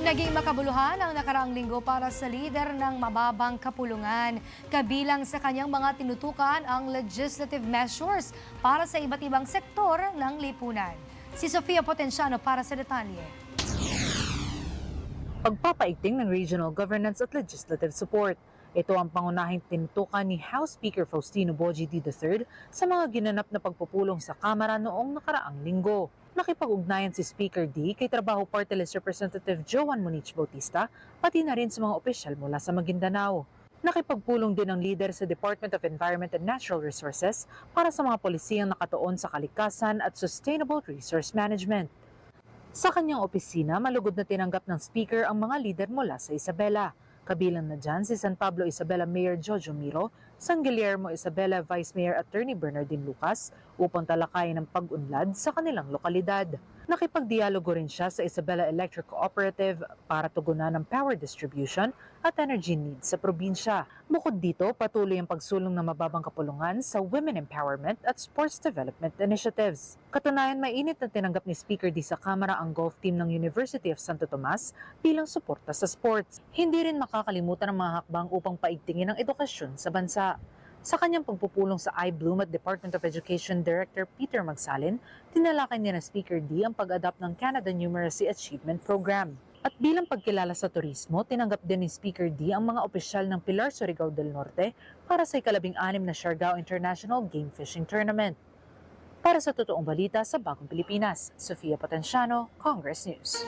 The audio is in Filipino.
Naging makabuluhan ang nakaraang linggo para sa lider ng mababang kapulungan. Kabilang sa kanyang mga tinutukan ang legislative measures para sa iba't ibang sektor ng lipunan. Si Sofia Potenciano para sa detalye. Pagpapaigting ng regional governance at legislative support. Ito ang pangunahing tinutukan ni House Speaker Faustino Boji III sa mga ginanap na pagpupulong sa Kamara noong nakaraang linggo. Nakipag-ugnayan si Speaker D kay Trabaho Party List Representative Joan Moniz Bautista, pati na rin sa mga opisyal mula sa Maguindanao. Nakipagpulong din ang leader sa Department of Environment and Natural Resources para sa mga polisiyang nakatuon sa kalikasan at sustainable resource management. Sa kanyang opisina, malugod na tinanggap ng speaker ang mga lider mula sa Isabela. Kabilang na dyan si San Pablo Isabela Mayor Jojo Miro, San Guillermo Isabela Vice Mayor Attorney Bernardine Lucas upang talakayin ang pag-unlad sa kanilang lokalidad. Nakipagdialogo rin siya sa Isabela Electric Cooperative para tugunan ang power distribution at energy needs sa probinsya. Bukod dito, patuloy ang pagsulong ng mababang kapulungan sa women empowerment at sports development initiatives. Katunayan, mainit na tinanggap ni Speaker D sa Kamara ang golf team ng University of Santo Tomas bilang suporta sa sports. Hindi rin makakalimutan ang mga hakbang upang paigtingin ang edukasyon sa bansa. Sa kanyang pagpupulong sa iBloom at Department of Education Director Peter Magsalin, tinalakay niya na Speaker D ang pag-adapt ng Canada Numeracy Achievement Program. At bilang pagkilala sa turismo, tinanggap din ni Speaker D ang mga opisyal ng Pilar Surigao del Norte para sa ika-16 na Siargao International Game Fishing Tournament. Para sa totoong balita sa Bagong Pilipinas, Sofia Potenciano, Congress News.